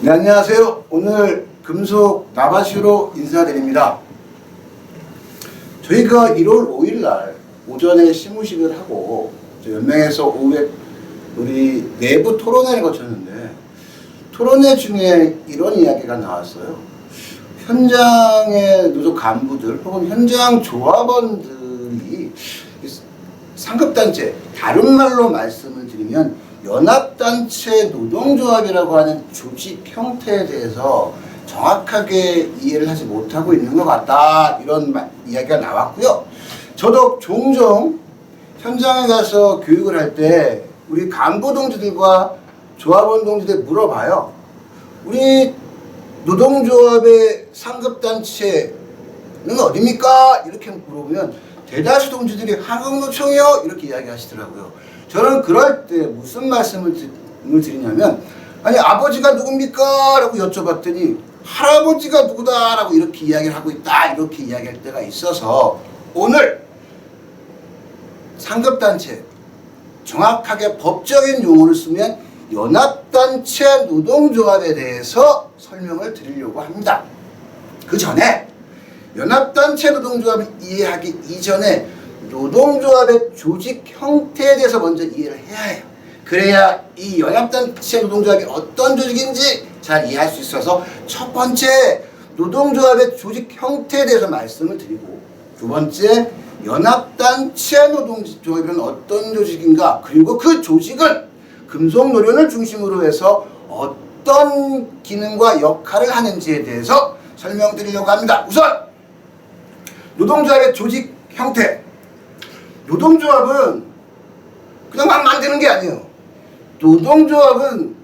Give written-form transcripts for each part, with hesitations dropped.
네, 안녕하세요. 오늘 금속 나바시로 인사드립니다. 저희가 1월 5일 날 오전에 시무식을 하고 연맹에서 오후에 우리 내부 토론회를 거쳤는데, 토론회 중에 이런 이야기가 나왔어요. 현장의 노조 간부들 혹은 현장 조합원들이 상급단체, 다른 말로 말씀을 드리면 연합단체 노동조합이라고 하는 조직 형태에 대해서 정확하게 이해를 하지 못하고 있는 것 같다, 이런 이야기가 나왔고요. 저도 종종 현장에 가서 교육을 할 때 우리 간부 동지들과 조합원 동지들 물어봐요. 우리 노동조합의 상급단체는 어디입니까? 이렇게 물어보면 대다수 동지들이 한국노총이요, 이렇게 이야기하시더라고요. 저는 그럴 때 무슨 말씀을 드리냐면, 아니 아버지가 누굽니까? 라고 여쭤봤더니 할아버지가 누구다? 라고 이렇게 이야기를 하고 있다, 이렇게 이야기할 때가 있어서 오늘 상급단체, 정확하게 법적인 용어를 쓰면 연합단체 노동조합에 대해서 설명을 드리려고 합니다. 그 전에 연합단체 노동조합을 이해하기 이전에 노동조합의 조직 형태에 대해서 먼저 이해를 해야 해요. 그래야 이 연합단체 노동조합이 어떤 조직인지 잘 이해할 수 있어서 첫 번째 노동조합의 조직 형태에 대해서 말씀을 드리고, 두 번째 연합단체 노동조합은 어떤 조직인가, 그리고 그 조직은 금속노련을 중심으로 해서 어떤 기능과 역할을 하는지에 대해서 설명드리려고 합니다. 우선 노동조합의 조직 형태. 노동조합은 그냥 막 만드는 게 아니에요. 노동조합은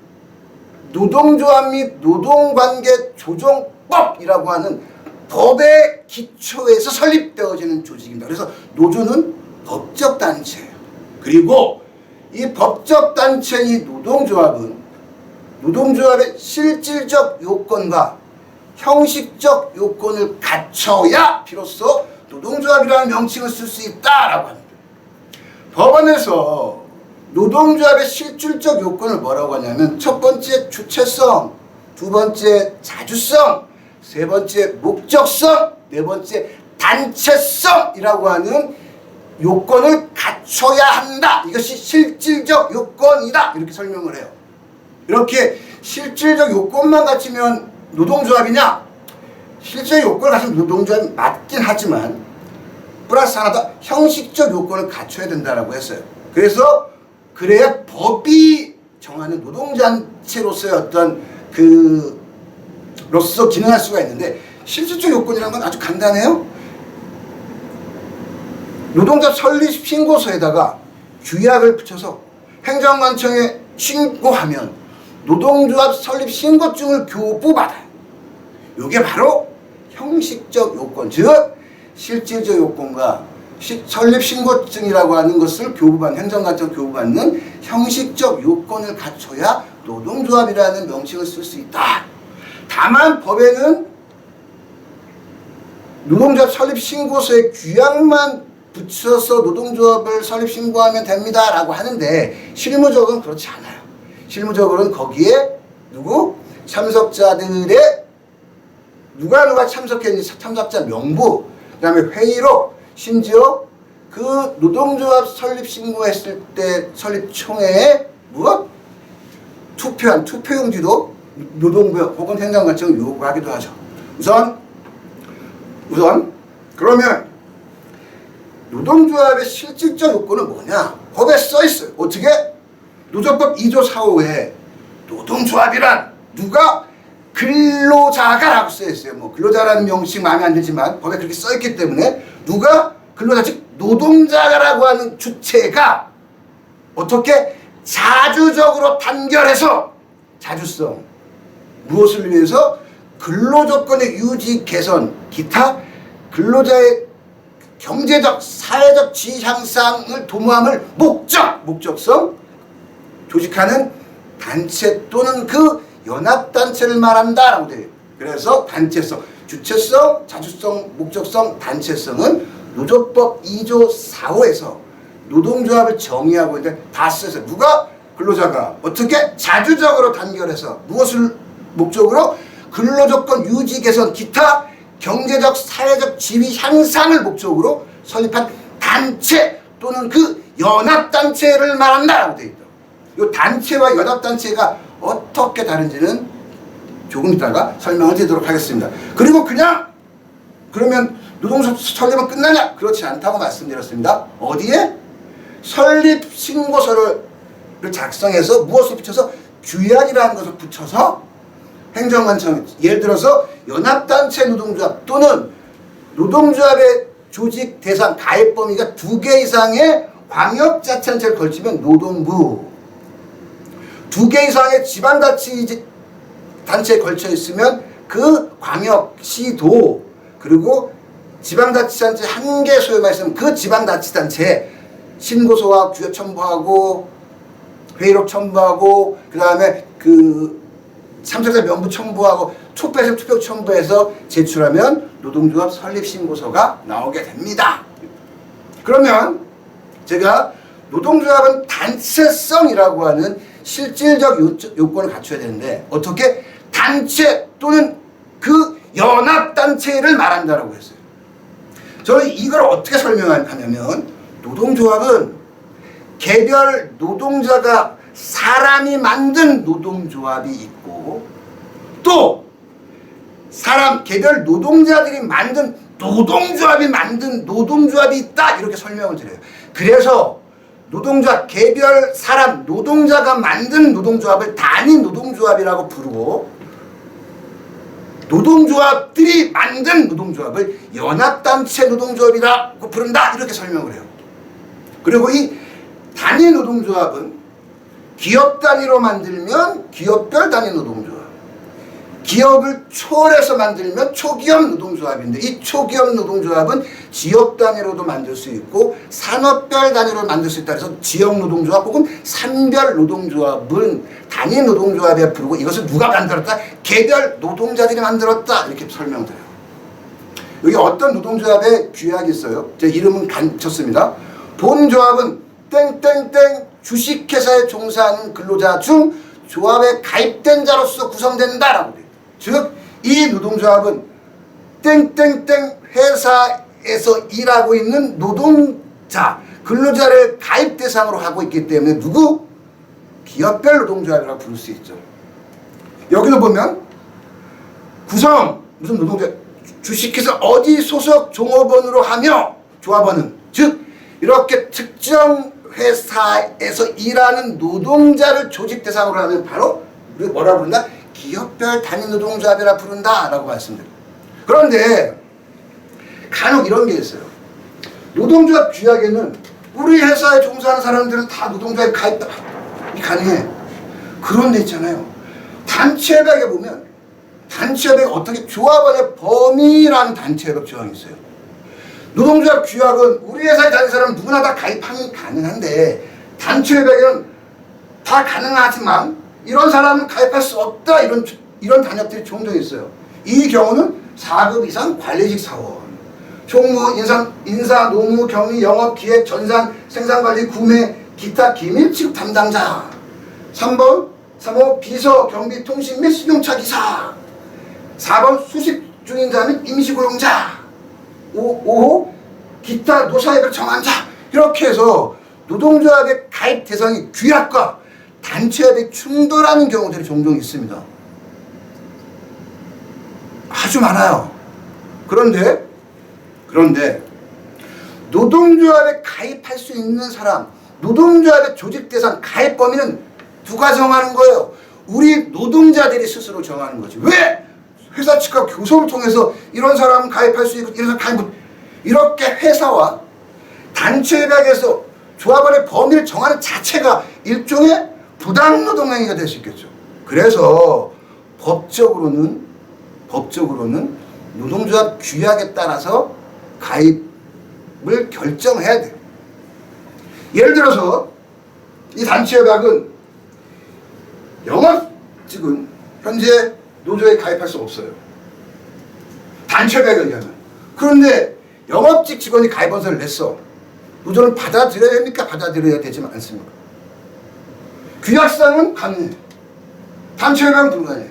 노동조합 및 노동관계 조정법이라고 하는 법의 기초에서 설립되어지는 조직입니다. 그래서 노조는 법적 단체예요. 그리고 이 법적 단체인 노동조합은 노동조합의 실질적 요건과 형식적 요건을 갖춰야 비로소 노동조합이라는 명칭을 쓸 수 있다라고 합니다. 법원에서 노동조합의 실질적 요건을 뭐라고 하냐면, 첫 번째 주체성, 두 번째 자주성, 세 번째 목적성, 네 번째 단체성이라고 하는 요건을 갖춰야 한다. 이것이 실질적 요건이다, 이렇게 설명을 해요. 이렇게 실질적 요건만 갖추면 노동조합이냐? 실질적 요건을 갖추면 노동조합이 맞긴 하지만 플러스 하나 더 형식적 요건을 갖춰야 된다라고 했어요. 그래야 법이 정하는 노동단체로서의 어떤 로서 기능할 수가 있는데, 실질적 요건이라는 건 아주 간단해요. 노동조합 설립 신고서에다가 규약을 붙여서 행정관청에 신고하면 노동조합 설립 신고증을 교부받아요. 이게 바로 형식적 요건, 즉 실질적 요건과 설립 신고증이라고 하는 것을 교부받는, 행정관청 교부받는 형식적 요건을 갖춰야 노동조합이라는 명칭을 쓸 수 있다. 다만 법에는 노동조합 설립 신고서에 규약만 붙여서 노동조합을 설립 신고하면 됩니다 라고 하는데, 실무적으로는 그렇지 않아요. 실무적으로는 거기에 참석자들의 누가 참석했는지 참석자 명부, 그 다음에 회의록, 심지어 그 노동조합 설립 신고했을 때 설립총회에 투표한 투표용지도 노동부 혹은 행정관청은 요구하기도 하죠. 우선 그러면 노동조합의 실질적 요건은 뭐냐? 법에 써 있어요. 어떻게? 노조법 2조 4호에 노동조합이란 누가? 근로자가 라고 써 있어요. 근로자라는 명칭 마음에 안 들지만 법에 그렇게 써 있기 때문에 누가? 근로자, 즉 노동자라고 하는 주체가 어떻게? 자주적으로 단결해서, 자주성, 무엇을 위해서? 근로조건의 유지, 개선, 기타 근로자의 경제적, 사회적 지위 향상을 도모함을 목적성, 조직하는 단체 또는 그 연합단체를 말한다라고 돼요. 그래서 단체성, 주체성, 자주성, 목적성, 단체성은 노조법 2조 4호에서 노동조합을 정의하고 있는데 다 써서 누가? 근로자가 어떻게? 자주적으로 단결해서 무엇을 목적으로 근로조건 유지 개선 기타 경제적 사회적 지위 향상을 목적으로 설립한 단체 또는 그 연합단체를 말한다라고 되어 있다. 이 단체와 연합단체가 어떻게 다른지는 조금 이따가 설명을 드리도록 하겠습니다. 그리고 그러면 노동조합 설립은 끝나냐? 그렇지 않다고 말씀드렸습니다. 어디에? 설립 신고서를 작성해서 무엇을 붙여서 규약이라는 것을 붙여서 행정관청, 예를 들어서 연합단체 노동조합 또는 노동조합의 조직 대상 가입 범위가 2개 이상의 광역자치단체를 걸치면 노동부, 2개 이상의 지방자치단체에 걸쳐 있으면 그 광역시도, 그리고 지방자치단체 1개 소유가 있으면 그 지방자치단체에 신고서와 규약 첨부하고 회의록 첨부하고 그 다음에 그 참석자 명부 첨부하고 촉배서 투표 첨부해서 제출하면 노동조합 설립 신고서가 나오게 됩니다. 그러면 제가 노동조합은 단체성이라고 하는 실질적 요건을 갖춰야 되는데 어떻게? 단체 또는 그 연합단체를 말한다라고 했어요. 저는 이걸 어떻게 설명하냐면 노동조합은 개별 노동자가 사람이 만든 노동조합이 있고 또 개별 노동자들이 만든 노동조합이 있다 이렇게 설명을 드려요. 그래서 노동조합 개별 사람 노동자가 만든 노동조합을 단위 노동조합이라고 부르고 노동조합들이 만든 노동조합을 연합단체 노동조합이라고 부른다 이렇게 설명을 해요. 그리고 이 단위 노동조합은 기업 단위로 만들면 기업별 단위 노동조합, 기업을 초월해서 만들면 초기업 노동조합인데 이 초기업 노동조합은 지역 단위로도 만들 수 있고 산업별 단위로 만들 수 있다 해서 지역 노동조합 혹은 산별 노동조합은 단위 노동조합에 부르고 이것을 누가 만들었다? 개별 노동자들이 만들었다 이렇게 설명드려요. 여기 어떤 노동조합의 규약이 있어요. 제 이름은 쳤습니다. 본조합은 땡땡땡 주식회사에 종사하는 근로자 중 조합에 가입된 자로서 구성된다라고 돼요. 즉, 이 노동조합은 땡땡땡 회사에서 일하고 있는 노동자, 근로자를 가입 대상으로 하고 있기 때문에 누구? 기업별 노동조합이라고 부를 수 있죠. 여기도 보면 구성, 무슨 노동자, 주식회사 어디 소속 종업원으로 하며 조합원은 즉 이렇게 특정 회사에서 일하는 노동자를 조직 대상으로 하면 바로 우리가 뭐라고 부른다? 기업별 단위 노동조합이라 부른다 라고 말씀드려요. 그런데 간혹 이런 게 있어요. 노동조합 규약에는 우리 회사에 종사하는 사람들은 다 노동조합에 가입이 가능해. 그런 데 있잖아요. 단체협약에 보면 단체협약에 어떻게 조합원의 범위라는 단체협약 조항이 있어요. 노동조합 규약은 우리 회사에 다니는 사람은 누구나 다 가입하기 가능한데 단체협약에는 다 가능하지만 이런 사람은 가입할 수 없다 이런 단협들이 종종 있어요. 이 경우는 4급 이상 관리직 사원, 총무, 인사, 노무, 경위, 영업, 기획, 전산, 생산관리, 구매, 기타 기밀 취급 담당자. 3번 비서, 경비, 통신 및 승용차 기사. 4번 수십 중인자 및 임시고용자. 5호 기타 노사협약 정한자. 이렇게 해서 노동조합의 가입 대상이 규약과 단체협약이 충돌하는 경우들이 종종 있습니다. 아주 많아요. 그런데 노동조합에 가입할 수 있는 사람, 노동조합의 조직 대상 가입 범위는 누가 정하는 거예요? 우리 노동자들이 스스로 정하는 거지. 왜? 회사 측과 교섭을 통해서 이런 사람은 가입할 수 있고 이런 사람 가입 못. 이렇게 회사와 단체협약에서 조합원의 범위를 정하는 자체가 일종의 부당노동행위가 될 수 있겠죠. 그래서 법적으로는 노동조합 규약에 따라서 가입을 결정해야 돼요. 예를 들어서 이 단체협약은 영업직은 현재 노조에 가입할 수 없어요. 단체협약에 의하면. 그런데 영업직 직원이 가입원서를 냈어. 노조는 받아들여야 됩니까? 받아들여야 되지 않습니까? 규약상은 가능해. 단체협약은 불가능해.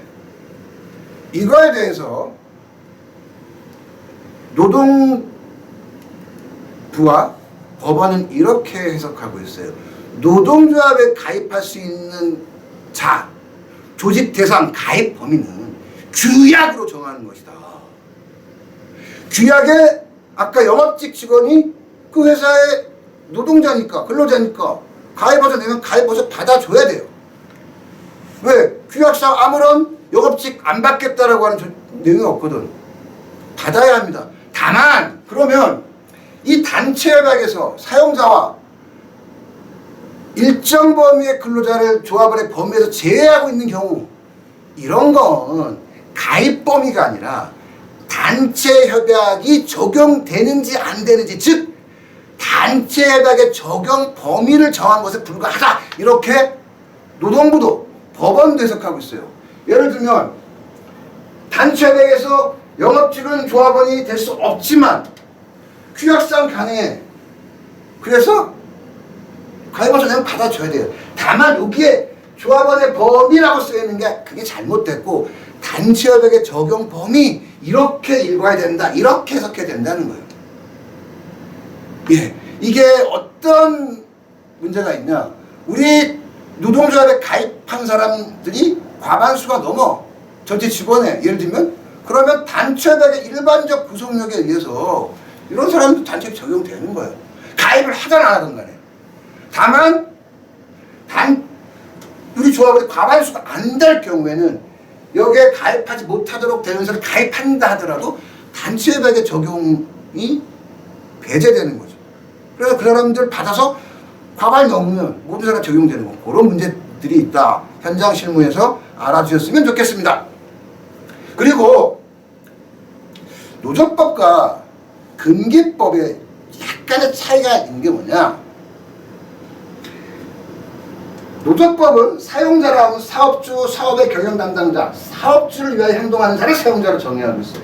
이거에 대해서 노동부와 법원은 이렇게 해석하고 있어요. 노동조합에 가입할 수 있는 자, 조직 대상 가입 범위는 규약으로 정하는 것이다. 규약에 아까 영업직 직원이 그 회사의 노동자니까, 근로자니까 가입허서 내면 가입허서 받아줘야 돼요. 왜? 규약상 아무런 영업직 안 받겠다라고 하는 내용이 없거든. 받아야 합니다. 다만 그러면 이 단체 협약에서 사용자와 일정 범위의 근로자를 조합원의 범위에서 제외하고 있는 경우, 이런 건 가입 범위가 아니라 단체 협약이 적용되는지 안 되는지, 즉 단체 협약의 적용 범위를 정한 것에 불과하다, 이렇게 노동부도 법원도 해석하고 있어요. 예를 들면 단체 협약에서 영업직은 조합원이 될 수 없지만 규약상 가능해. 그래서 가입허서 내면 받아줘야 돼요. 다만 여기에 조합원의 범위라고 쓰여있는 게 그게 잘못됐고, 단체협약의 적용 범위 이렇게 읽어야 된다, 이렇게 해석해야 된다는 거예요. 예, 이게 어떤 문제가 있냐, 우리 노동조합에 가입한 사람들이 과반수가 넘어, 전체 직원에. 예를 들면 그러면 단체협약의 일반적 구성력에 의해서 이런 사람도 단체에 적용되는 거예요. 가입을 하든 안 하든 간에. 다만 우리 조합의 과반수가 안 될 경우에는 여기에 가입하지 못하도록 되는 사람을 가입한다 하더라도 단체협약의 적용이 배제되는 거죠. 그래서 그 사람들 받아서 과반이 넘으면 모든 사람 적용되는 거, 그런 문제들이 있다. 현장 실무에서 알아주셨으면 좋겠습니다. 그리고 노조법과 금기법에 약간의 차이가 있는 게 뭐냐, 노조법은 사용자라는 사업주, 사업의 경영 담당자, 사업주를 위하여 행동하는 자를 사용자로 정의하고 있어요.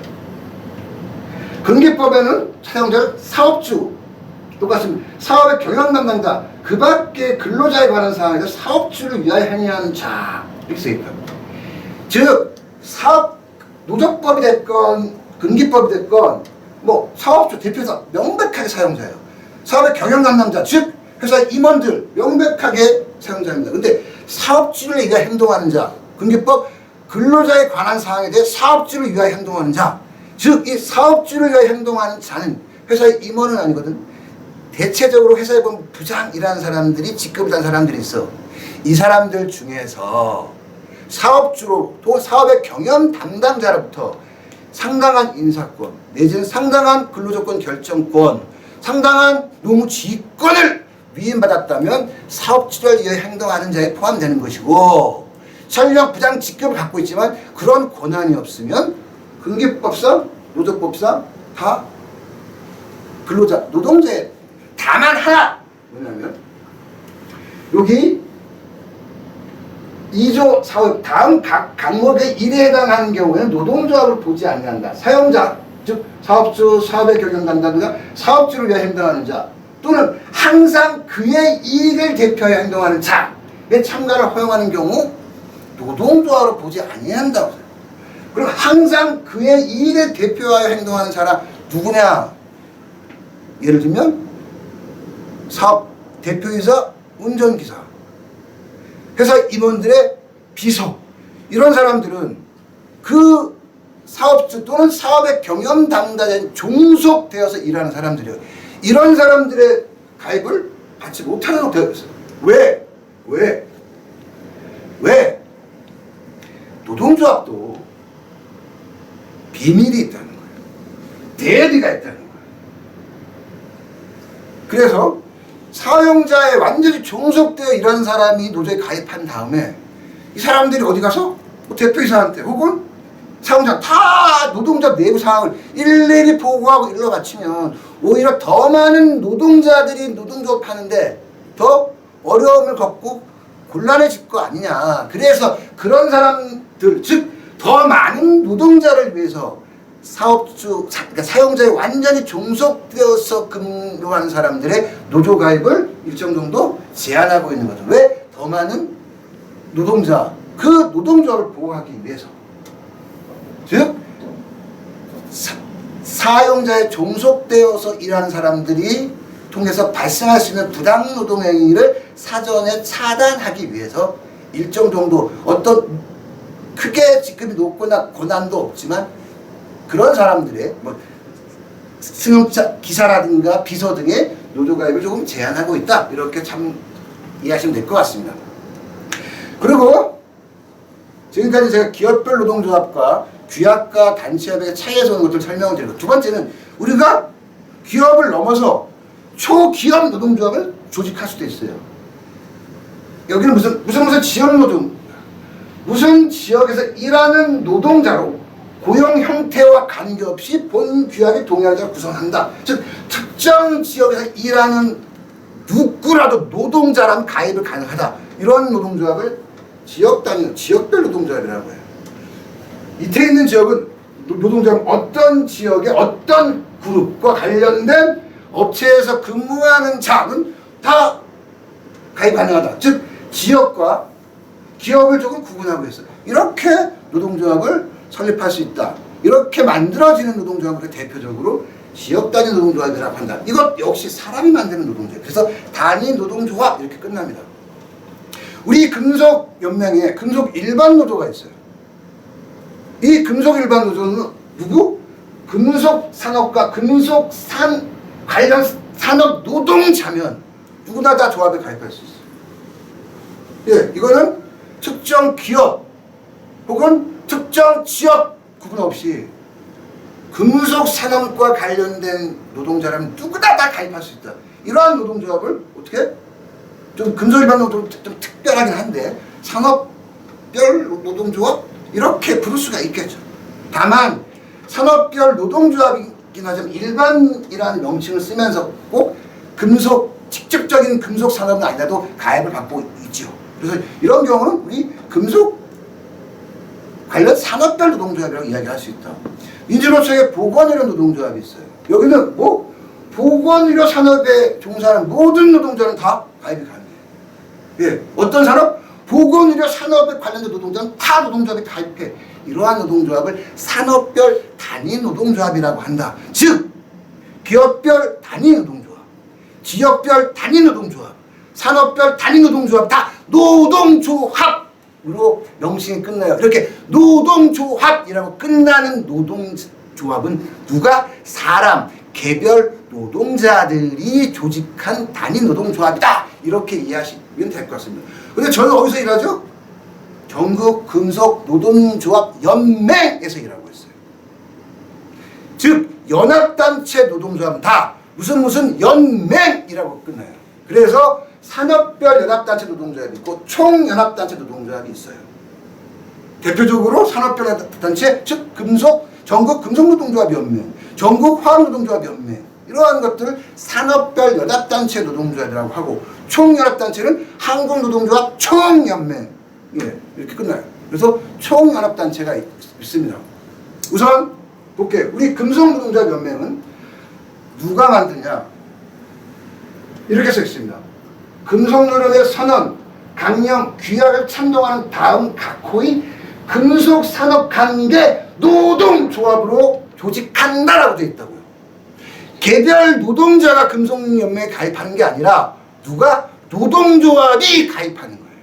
금기법에는 사용자를 사업주, 똑같습니다. 사업의 경영 담당자, 그 밖에 근로자에 관한 사항에서 사업주를 위하여 행위하는 자, 이렇게 쓰여있다. 즉 노조법이 됐건 금기법이 됐건 뭐 사업주, 대표사 명백하게 사용자예요. 사업의 경영 담당자, 즉 회사 임원들 명백하게 사용자입니다. 근데 사업주를 위하여 행동하는 자, 금기법 근로자에 관한 사항에 대해 사업주를 위하여 행동하는 자, 즉 이 사업주를 위하여 행동하는 자는 회사의 임원은 아니거든. 대체적으로 회사에 보면 부장이라는 사람들이 직급이 단 사람들이 있어. 이 사람들 중에서 사업주로 또 사업의 경영 담당자로부터 상당한 인사권 내지는 상당한 근로조건 결정권, 상당한 노무지휘권을 위임받았다면 사업주를 위해 행동하는 자에 포함되는 것이고, 설령 부장 직급을 갖고 있지만 그런 권한이 없으면 금기법상, 노조법상 다 근로자, 노동자에. 다만 하나, 뭐냐면 여기 2조 4호 다음 각 항목의 1에 해당하는 경우에는 노동조합을 보지 아니한다. 사용자, 즉 사업주, 사업의 경영 담당자, 사업주를 위해 행동하는 자, 또는 항상 그의 이익을 대표하여 행동하는 자의 참가를 허용하는 경우 노동조합으로 보지 아니한다고. 그럼 항상 그의 이익을 대표하여 행동하는 자라 누구냐? 예를 들면 사업 대표이사, 운전기사, 회사 임원들의 비서, 이런 사람들은 그 사업주 또는 사업의 경영 담당자에 종속되어서 일하는 사람들이에요. 이런 사람들의 가입을 받지 못하도록 되어 있어요. 왜? 노동조합도 비밀이 있다는 거예요. 대리가 있다는 거예요. 그래서 사용자에 완전히 종속되어 일하는 사람이 노조에 가입한 다음에 이 사람들이 어디 가서 대표이사한테 혹은 사용자 다 노동자 내부 상황을 일일이 보고하고 일러 바치면 오히려 더 많은 노동자들이 노동조합 하는데 더 어려움을 겪고 곤란해질 거 아니냐. 그래서 그런 사람들, 즉 더 많은 노동자를 위해서 사업주, 그러니까 사용자에 완전히 종속되어서 근로하는 사람들의 노조 가입을 일정 정도 제한하고 있는 거죠. 왜? 더 많은 노동자, 그 노동조합을 보호하기 위해서. 즉 사용자에 종속되어서 일하는 사람들이 통해서 발생할 수 있는 부당 노동 행위를 사전에 차단하기 위해서 일정 정도 어떤 크게 직급이 높거나 고난도 없지만 그런 사람들의 뭐 승용차 기사라든가 비서 등의 노조가입을 조금 제한하고 있다. 이렇게 참 이해하시면 될 것 같습니다. 그리고 지금까지 제가 기업별 노동조합과 규약과 단체협약의 차이에서 오는 것들을 설명을 드리고, 두 번째는 우리가 기업을 넘어서 초기업 노동조합을 조직할 수도 있어요. 여기는 무슨 지역 노동, 무슨 지역에서 일하는 노동자로 고용 형태와 관계없이 본 규약에 동의하는 자를 구성한다. 즉 특정 지역에서 일하는 누구라도 노동자라면 가입을 가능하다. 이런 노동조합을 지역별 노동조합이라고 해요. 밑에 있는 지역은 노동자는 어떤 지역의 어떤 그룹과 관련된 업체에서 근무하는 자는 다 가입 가능하다. 즉 지역과 기업을 조금 구분하고 있어요. 이렇게 노동조합을 설립할 수 있다. 이렇게 만들어지는 노동조합을 대표적으로 지역 단위 노동조합이라고 한다. 이것 역시 사람이 만드는 노동조합. 그래서 단위 노동조합 이렇게 끝납니다. 우리 금속연맹에 금속 일반 노조가 있어요. 이 금속 일반 노조는 누구? 금속 산업과 금속 관련 산업 노동자면 누구나 다 조합에 가입할 수 있어요. 예, 이거는 특정 기업 혹은 특정 지역 구분 없이 금속 산업과 관련된 노동자라면 누구나 다 가입할 수 있다. 이러한 노동조합을 어떻게? 좀 금속 일반 노동은 좀 특별하긴 한데 산업별 노동조합 이렇게 부를 수가 있겠죠. 다만 산업별 노동조합이긴 하지만 일반이라는 명칭을 쓰면서 꼭 직접적인 금속 산업은 아니라도 가입을 받고 있죠. 그래서 이런 경우는 우리 금속 관련 산업별 노동조합이라고 이야기할 수 있다. 민주노총의 보건의료 노동조합이 있어요. 여기는 뭐 보건의료 산업에 종사하는 모든 노동자는 다 가입이 가능해요. 예, 어떤 산업? 보건의료 산업에 관련된 노동자는 다 노동조합에 가입해. 이러한 노동조합을 산업별 단위 노동조합이라고 한다. 즉 기업별 단위 노동조합, 지역별 단위 노동조합, 산업별 단위 노동조합 다 노동조합으로 명칭이 끝나요. 이렇게 노동조합이라고 끝나는 노동조합은 누가? 사람, 개별 노동자들이 조직한 단위 노동조합이다. 이렇게 이해하시면 될 것 같습니다. 근데 저는 어디서 일하죠? 전국 금속 노동조합 연맹에서 일하고 있어요. 즉 연합단체 노동조합은 다 무슨 연맹이라고 끝나요. 그래서 산업별 연합단체 노동조합이 있고 총연합단체 노동조합이 있어요. 대표적으로 산업별 연합단체, 즉 전국 금속노동조합 연맹, 전국 화학노동조합 연맹, 이러한 것들을 산업별 연합단체 노동조합이라고 하고, 총연합단체는 한국노동조합 총연맹, 예, 이렇게 끝나요. 그래서 총연합단체가 있습니다. 우선 볼게요. 우리 금속노동조합 연맹은 누가 만드냐? 이렇게 써 있습니다. 금속노동의 선언, 강령, 규약을 찬동하는 다음 각호의 금속산업관계 노동조합으로 조직한다라고 되어 있다고요. 개별 노동자가 금속연맹에 가입하는 게 아니라 누가? 노동조합이 가입하는 거예요.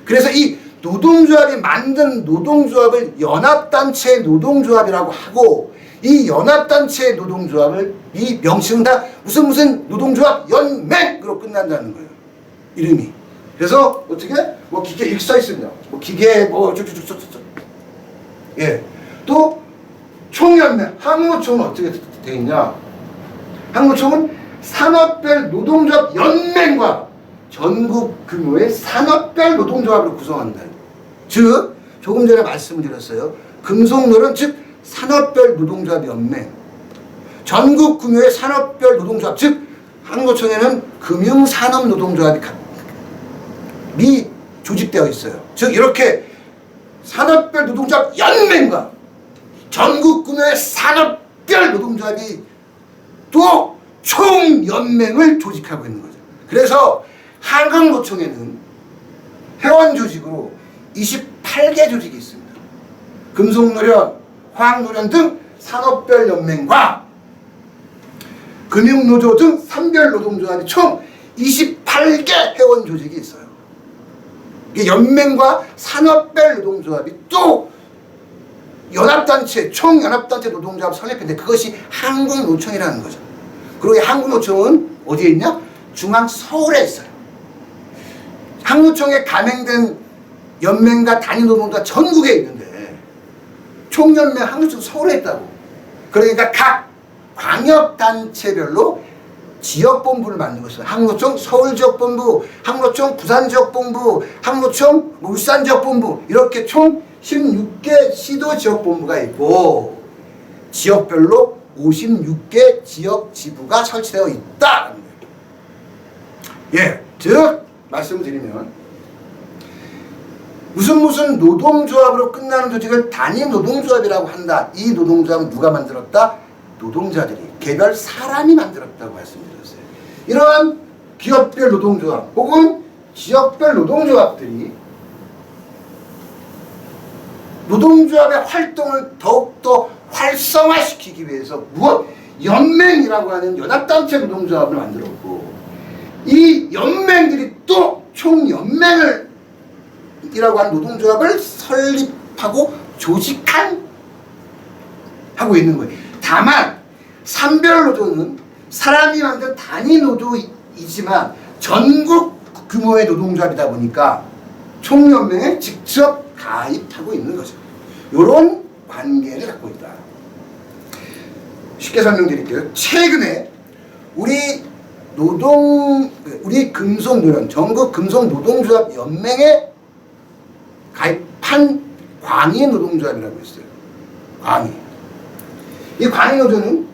그래서 이 노동조합이 만든 노동조합을 연합단체 노동조합이라고 하고, 이 연합단체 노동조합을 이 명칭은 다 무슨 노동조합 연맹으로 끝난다는 거예요. 이름이. 그래서 어떻게? 뭐 기계 이렇게 써 있습니다. 뭐 기계 뭐 쭉쭉쭉쭉쭉. 예. 또 총연맹. 항노총은 어떻게 되어 있냐? 항노총은 산업별 노동조합 연맹과 전국 규모의 산업별 노동조합을 구성한다. 즉 조금 전에 말씀을 드렸어요. 금속노련 즉 산업별 노동조합 연맹, 전국 규모의 산업별 노동조합, 즉 항노총에는 금융산업 노동조합이 조직되어 있어요. 즉 이렇게 산업별 노동조합 연맹과 전국 규모의 산업별 노동조합이 또 총연맹을 조직하고 있는 거죠. 그래서 한국노총에는 회원 조직으로 28개 조직이 있습니다. 금속노련, 화학노련 등 산업별 연맹과 금융노조 등 산별 노동조합이 총 28개 회원 조직이 있어요. 이게 연맹과 산업별 노동조합이 또 연합단체, 총연합단체 노동조합 설립했는데 그것이 한국노총이라는 거죠. 그리고 이 한국노총은 어디에 있냐? 중앙 서울에 있어요. 한국노총에 가맹된 연맹과 단위노동조합 전국에 있는데 총연맹 한국노총 서울에 있다고. 그러니까 각 광역단체별로 지역본부를 만들고 있어요. 한국노총 서울지역본부, 한국노총 부산지역본부, 한국노총 울산지역본부 이렇게 총 16개 시도지역본부가 있고 지역별로 56개 지역지부가 설치되어 있다. 예, 즉 말씀드리면 무슨 노동조합으로 끝나는 조직을 단위 노동조합이라고 한다. 이 노동조합은 누가 만들었다? 노동자들이, 개별 사람이 만들었다고 말씀드렸어요. 이러한 기업별 노동조합 혹은 지역별 노동조합들이 노동조합의 활동을 더욱더 활성화시키기 위해서 무엇? 연맹이라고 하는 연합단체 노동조합을 만들었고 이 연맹들이 또 총연맹을 이라고 하는 노동조합을 설립하고 조직한 하고 있는 거예요. 다만 산별노조는 사람이 만든 단위 노조이지만 전국 규모의 노동조합이다 보니까 총연맹에 직접 가입하고 있는 거죠. 이런 관계를 갖고 있다. 쉽게 설명드릴게요. 최근에 우리 금속노련 전국 금속노동조합 연맹에 가입한 광의노동조합이라고 있어요. 광의. 이 광의노조는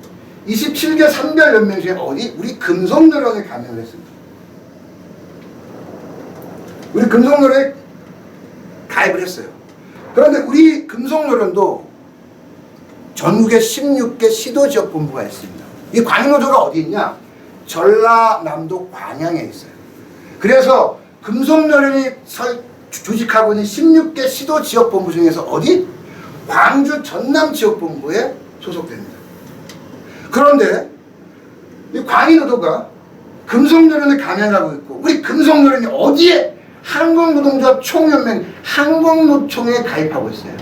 27개 산별연맹 중에 어디? 우리 금속노련에 가맹을 했습니다. 우리 금속노련에 가입을 했어요. 그런데 우리 금속노련도 전국에 16개 시도지역본부가 있습니다. 이 광의노조가 어디 있냐? 전라남도 광양에 있어요. 그래서 금속노련이 조직하고 있는 16개 시도지역본부 중에서 어디? 광주 전남지역본부에 소속됩니다. 그런데 이 광의노조가 금속노련에 가맹하고 있고 우리 금속노련이 어디에? 한국노동조합 총연맹 한국노총에 가입하고 있어요.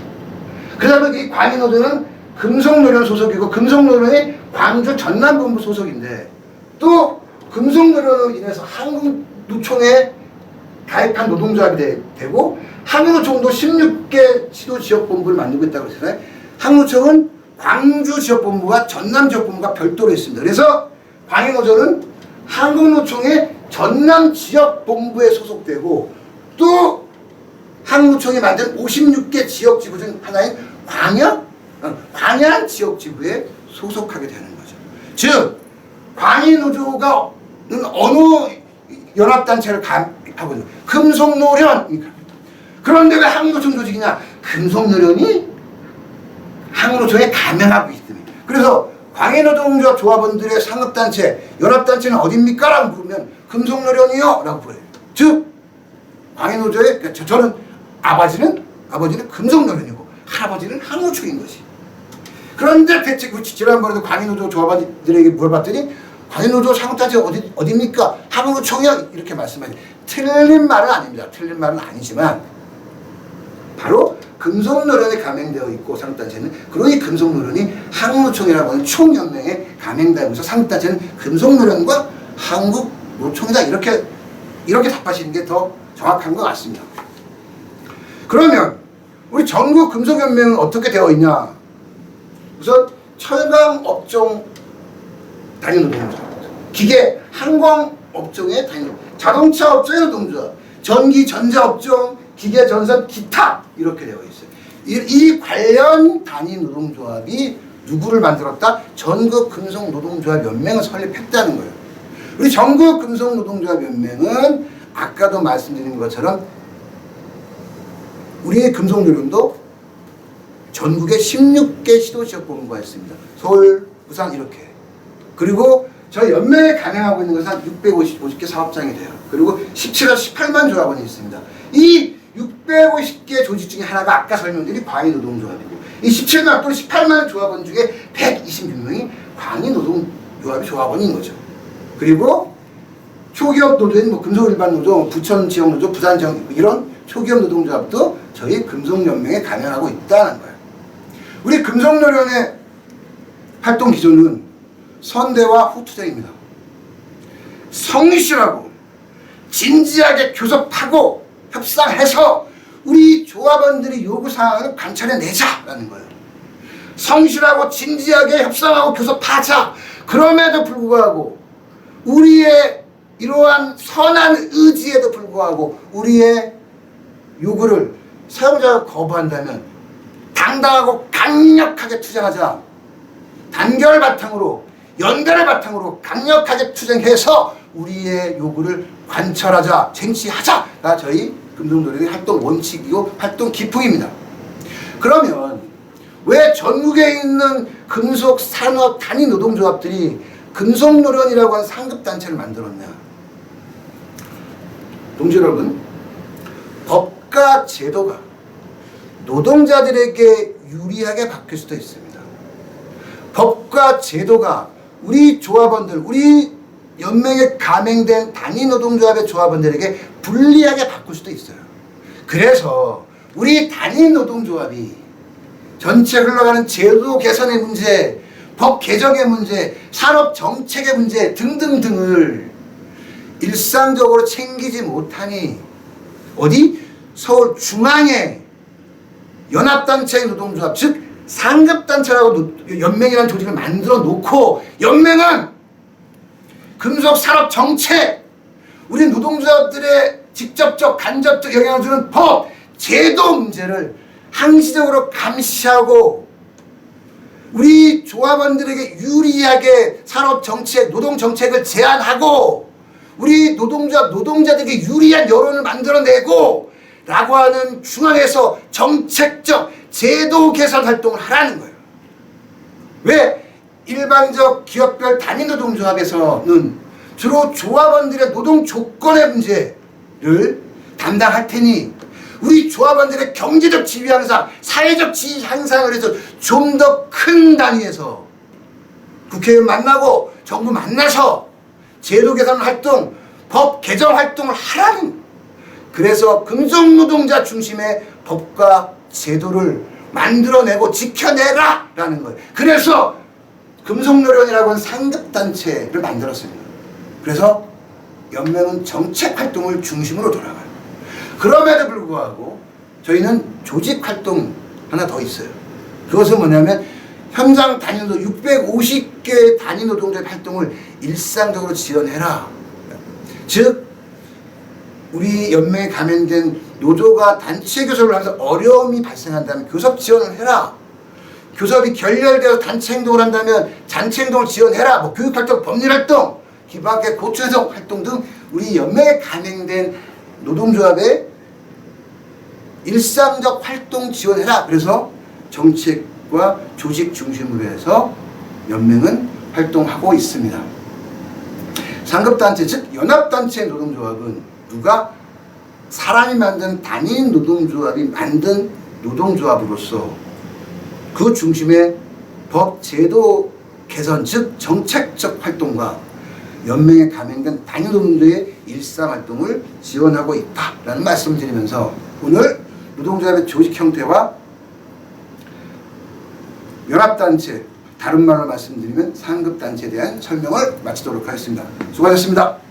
그러다 보니 이 광의노조는 금속노련 소속이고 금속노련이 광주 전남본부 소속인데 또 금속노련으로 인해서 한국노총에 가입한 노동조합이 되고 한국노총도 16개 시도지역본부를 만들고 있다고 했잖아요. 한국노총은 광주지역본부와 전남지역본부가 별도로 있습니다. 그래서 광의노조는 한국노총의 전남지역본부에 소속되고 또 한국노총이 만든 56개 지역지부 중 하나인 광양 지역지부에 소속하게 되는 거죠. 즉 광의노조가 어느 연합단체를 가입하고 있는 금속노련. 그런데 왜 한국노총 조직이냐? 금속노련이 한국노총에 가맹하고 있기 때문에. 그래서 광의노동조합 조합원들의 상급단체, 연합단체는 어딥니까? 라고 물으면 금속노련이요? 라고 보여요. 즉 광의노조의 저는 아버지는 금속노련이고 할아버지는 한국노총인 것이. 그런데 대체 지난번에도 광의노조 조합원들에게 물어봤더니 광의노조 상급단체 어딥니까? 한국노총이요? 이렇게 말씀하죠. 틀린 말은 아닙니다. 틀린 말은 아니지만 바로 금속노련에 가맹되어 있고 상급단체는 그리고 이 금속노련이 한국노총이라고 하는 총연맹에 가맹되어 있어서 상급단체는 금속노련과 한국노총이다. 이렇게 답하시는 게 더 정확한 것 같습니다. 그러면 우리 전국 금속연맹은 어떻게 되어 있냐? 우선 철강업종 단위노동조합, 기계 항공업종의 단위노동조합, 자동차업종의 노동조합, 전기전자업종, 기계전선, 기타 이렇게 되어 있어요. 이 관련 단위 노동조합이 누구를 만들었다? 전국금속노동조합연맹을 설립했다는 거예요. 우리 전국금속노동조합연맹은 아까도 말씀드린 것처럼 우리 금속노련도 전국에 16개 시도지역본부가 있습니다. 서울, 부산 이렇게. 그리고 저희 연맹에 가맹하고 있는 것은 한 650개 사업장이 돼요. 그리고 17만 18만 조합원이 있습니다. 이 650개 조직 중에 하나가 아까 설명드린 광의노동조합이고 이 17만 또는 18만 조합원 중에 126명이 광의노동조합의 조합원인 거죠. 그리고 초기업 노조인 뭐 금속일반노조, 부천지역노조, 부산지역 이런 초기업 노동조합도 저희 금속연맹에 가명하고 있다는 거예요. 우리 금속노련의 활동 기조는 선대와 후투쟁입니다. 성실하고 진지하게 교섭하고 협상해서 우리 조합원들의 요구사항을 관철해내자라는 거예요. 성실하고 진지하게 협상하고 교섭하자. 그럼에도 불구하고 우리의 이러한 선한 의지에도 불구하고 우리의 요구를 사용자가 거부한다면 당당하고 강력하게 투쟁하자. 단결 바탕으로 연대를 바탕으로 강력하게 투쟁해서 우리의 요구를 관철하자, 쟁취하자가 저희 금속노련의 활동 원칙이고 활동 기풍입니다. 그러면 왜 전국에 있는 금속산업 단위 노동조합들이 금속노련이라고 하는 상급단체를 만들었냐? 동지 여러분, 법과 제도가 노동자들에게 유리하게 바뀔 수도 있습니다. 법과 제도가 우리 조합원들, 우리 연맹에 가맹된 단위 노동조합의 조합원들에게 불리하게 바꿀 수도 있어요. 그래서 우리 단위 노동조합이 전체 흘러가는 제도 개선의 문제, 법 개정의 문제, 산업 정책의 문제 등등등을 일상적으로 챙기지 못하니 어디? 서울 중앙에 연합단체의 노동조합, 즉 상급단체라고 연맹이라는 조직을 만들어 놓고 연맹은 금속산업 정책, 우리 노동자들의 직접적 간접적 영향을 주는 법, 제도 문제를 항시적으로 감시하고 우리 조합원들에게 유리하게 산업 정책, 노동 정책을 제안하고 우리 노동자들에게 유리한 여론을 만들어내고 라고 하는 중앙에서 정책적 제도 개선 활동을 하라는 거예요. 왜? 일반적 기업별 단위 노동조합에서는 주로 조합원들의 노동 조건의 문제를 담당할 테니 우리 조합원들의 경제적 지위 향상, 사회적 지위 향상을 해서 좀 더 큰 단위에서 국회의원 만나고 정부 만나서 제도 개선 활동, 법 개정 활동을 하라는, 그래서 금속노동자 중심의 법과 제도를 만들어내고 지켜내라 라는 거예요. 그래서 금속노련이라고 하는 상급단체를 만들었습니다. 그래서 연맹은 정책 활동을 중심으로 돌아가요. 그럼에도 불구하고 저희는 조직 활동 하나 더 있어요. 그것은 뭐냐면 현장 단위 노동 650개 단위 노동자의 활동을 일상적으로 지원해라. 즉 우리 연맹에 가맹된 노조가 단체 교섭을 하면서 어려움이 발생한다면 교섭 지원을 해라. 교섭이 결렬되어서 단체 행동을 한다면 단체 행동을 지원해라. 뭐 교육활동, 법률활동, 기반학교 고초해석 활동 등 우리 연맹에 가맹된 노동조합의 일상적 활동 지원해라. 그래서 정책과 조직 중심으로 해서 연맹은 활동하고 있습니다. 상급단체, 즉 연합단체 노동조합은 누가? 사람이 만든 단위 노동조합이 만든 노동조합으로서 그 중심에 법 제도 개선, 즉 정책적 활동과 연맹에 가맹된 단위 노동자의 일상활동을 지원하고 있다라는 말씀을 드리면서 오늘 노동조합의 조직 형태와 연합단체, 다른 말로 말씀드리면 상급단체에 대한 설명을 마치도록 하겠습니다. 수고하셨습니다.